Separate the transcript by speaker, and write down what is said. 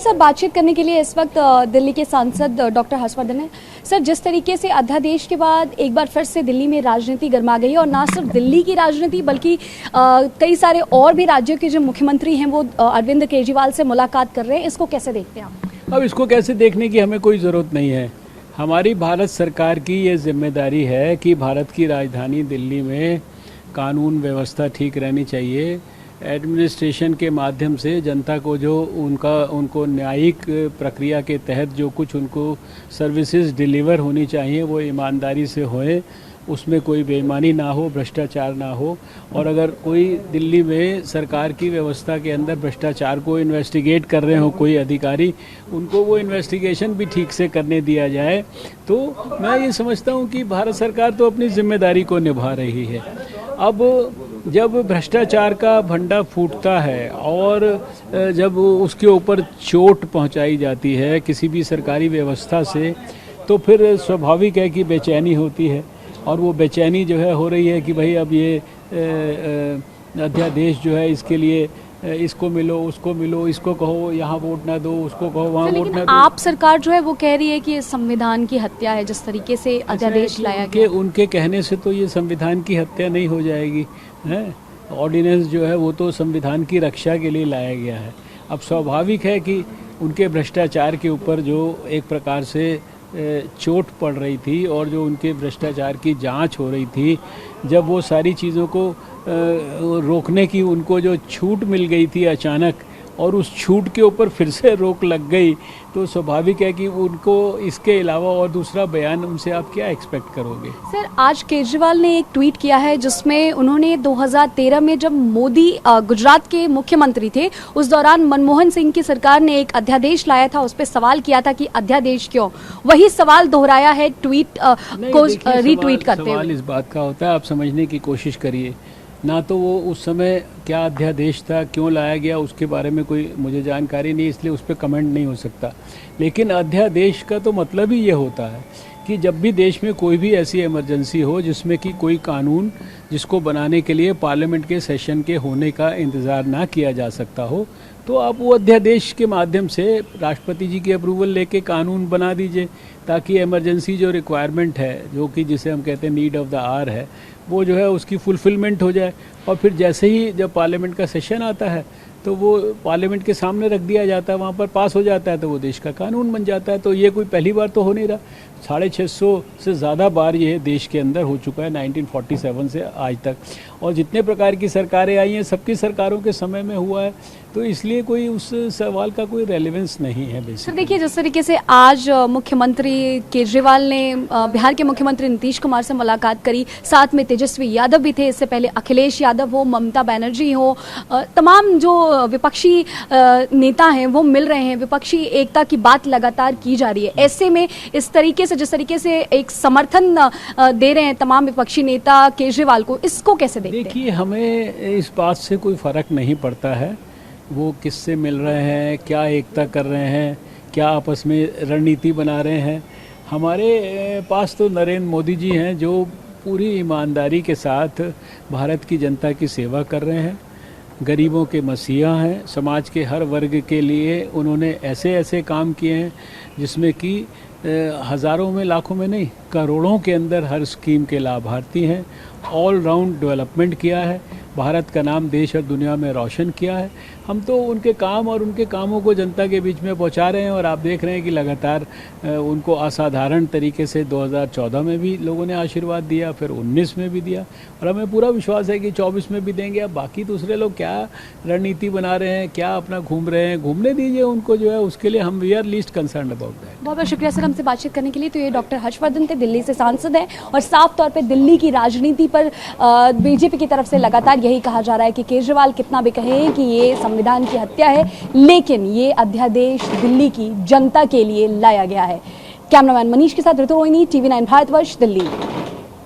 Speaker 1: साथ बातचीत करने के लिए इस वक्त दिल्ली के सांसद डॉक्टर हर्षवर्धन हैं। सर, जिस तरीके से अध्यादेश के बाद एक बार फिर से दिल्ली में राजनीति गर्मा गई और ना सिर्फ दिल्ली की राजनीति बल्कि कई सारे और भी राज्यों के जो मुख्यमंत्री हैं वो अरविंद केजरीवाल से मुलाकात कर रहे हैं, इसको कैसे देखते हैं आप?
Speaker 2: अब इसको कैसे देखने की हमें कोई ज़रूरत नहीं है। हमारी भारत सरकार की ये जिम्मेदारी है कि भारत की राजधानी दिल्ली में कानून व्यवस्था ठीक रहनी चाहिए। एडमिनिस्ट्रेशन के माध्यम से जनता को जो उनको न्यायिक प्रक्रिया के तहत जो कुछ उनको सर्विसेज डिलीवर होनी चाहिए वो ईमानदारी से होए, उसमें कोई बेईमानी ना हो, भ्रष्टाचार ना हो। और अगर कोई दिल्ली में सरकार की व्यवस्था के अंदर भ्रष्टाचार को इन्वेस्टिगेट कर रहे हो कोई अधिकारी, उनको वो इन्वेस्टिगेशन भी ठीक से करने दिया जाए। तो मैं ये समझता हूँ कि भारत सरकार तो अपनी जिम्मेदारी को निभा रही है। अब जब भ्रष्टाचार का भंडा फूटता है और जब उसके ऊपर चोट पहुंचाई जाती है किसी भी सरकारी व्यवस्था से, तो फिर स्वाभाविक है कि बेचैनी होती है। और वो बेचैनी जो है हो रही है कि भाई अब ये अध्यादेश जो है इसके लिए इसको मिलो, उसको मिलो, इसको कहो यहाँ वोट ना दो, उसको कहो वहाँ वोट ना दो।
Speaker 1: आप सरकार जो है वो कह रही है कि ये संविधान की हत्या है जिस तरीके से अध्यादेश लाया गया।
Speaker 2: उनके कहने से तो ये संविधान की हत्या नहीं हो जाएगी है। ऑर्डिनेंस जो है वो तो संविधान की रक्षा के लिए लाया गया है। अब स्वाभाविक है कि उनके भ्रष्टाचार के ऊपर जो एक प्रकार से चोट पड़ रही थी और जो उनके भ्रष्टाचार की जांच हो रही थी, जब वो सारी चीज़ों को रोकने की उनको जो छूट मिल गई थी अचानक और उस छूट के ऊपर फिर से रोक लग गई, तो स्वाभाविक है कि उनको इसके अलावा और दूसरा बयान उनसे आप क्या एक्सपेक्ट करोगे।
Speaker 1: सर, आज केजरीवाल ने एक ट्वीट किया है जिसमें उन्होंने 2013 में जब मोदी गुजरात के मुख्यमंत्री थे उस दौरान मनमोहन सिंह की सरकार ने एक अध्यादेश लाया था, उस पर सवाल किया था कि अध्यादेश क्यों, वही सवाल दोहराया है ट्वीट को रीट्वीट करते हुए।
Speaker 2: सवाल इस बात का होता है, आप समझने की कोशिश करिए। ना तो वो उस समय क्या अध्यादेश था, क्यों लाया गया, उसके बारे में कोई मुझे जानकारी नहीं, इसलिए उस पर कमेंट नहीं हो सकता। लेकिन अध्यादेश का तो मतलब ही ये होता है कि जब भी देश में कोई भी ऐसी इमरजेंसी हो जिसमें कि कोई कानून जिसको बनाने के लिए पार्लियामेंट के सेशन के होने का इंतज़ार ना किया जा सकता हो, तो आप वो अध्यादेश के माध्यम से राष्ट्रपति जी की अप्रूवल लेके कानून बना दीजिए, ताकि इमरजेंसी जो रिक्वायरमेंट है, जो कि जिसे हम कहते हैं नीड ऑफ द आवर है, वो जो है उसकी फुलफिलमेंट हो जाए। और फिर जैसे ही जब पार्लियामेंट का सेशन आता है तो वो पार्लियामेंट के सामने रख दिया जाता है, वहाँ पर पास हो जाता है, तो वो देश का कानून बन जाता है। तो ये कोई पहली बार तो हो नहीं रहा, 650 से ज़्यादा बार ये देश के अंदर हो चुका है 1947 से आज तक। और जितने प्रकार की सरकारें आई हैं सबकी सरकारों के समय में हुआ है, तो इसलिए कोई उस सवाल का कोई रेलेवेंस नहीं है बेसिकली।
Speaker 1: सर देखिए, जिस तरीके से आज मुख्यमंत्री केजरीवाल ने बिहार के मुख्यमंत्री नीतीश कुमार से मुलाकात करी, साथ में तेजस्वी यादव भी थे, इससे पहले अखिलेश यादव हो, ममता बनर्जी हो, तमाम जो विपक्षी नेता हैं वो मिल रहे हैं, विपक्षी एकता की बात लगातार की जा रही है। ऐसे में इस तरीके से जिस तरीके से एक समर्थन दे रहे हैं तमाम विपक्षी नेता केजरीवाल को, इसको कैसे देखते हैं?
Speaker 2: देखिए, हमें इस बात से कोई फ़र्क नहीं पड़ता है वो किससे मिल रहे हैं, क्या एकता कर रहे हैं, क्या आपस में रणनीति बना रहे हैं। हमारे पास तो नरेंद्र मोदी जी हैं जो पूरी ईमानदारी के साथ भारत की जनता की सेवा कर रहे हैं, गरीबों के मसीहा हैं, समाज के हर वर्ग के लिए उन्होंने ऐसे ऐसे काम किए हैं जिसमें कि हज़ारों में, लाखों में नहीं, करोड़ों के अंदर हर स्कीम के लाभार्थी हैं। ऑल राउंड डेवलपमेंट किया है, भारत का नाम देश और दुनिया में रोशन किया है। हम तो उनके काम और उनके कामों को जनता के बीच में पहुंचा रहे हैं और आप देख रहे हैं कि लगातार उनको असाधारण तरीके से 2014 में भी लोगों ने आशीर्वाद दिया, फिर 19 में भी दिया, और हमें पूरा विश्वास है कि 24 में भी देंगे। अब बाकी दूसरे लोग क्या रणनीति बना रहे हैं, क्या अपना घूम रहे हैं, घूमने दीजिए उनको, जो है उसके लिए हम we are least concern about that.
Speaker 1: बहुत बहुत शुक्रिया सर हमसे बातचीत करने के लिए। तो ये डॉक्टर हर्षवर्धन थे, दिल्ली से सांसद हैं और साफ तौर पर दिल्ली की राजनीति पर बीजेपी की तरफ से लगातार यही कहा जा रहा है कि केजरीवाल कितना भी कहें कि ये संविधान की हत्या है, लेकिन ये अध्यादेश दिल्ली की जनता के लिए लाया गया है। कैमरामैन मनीष के साथ ऋतु रोहिणी, TV9 भारतवर्ष, दिल्ली।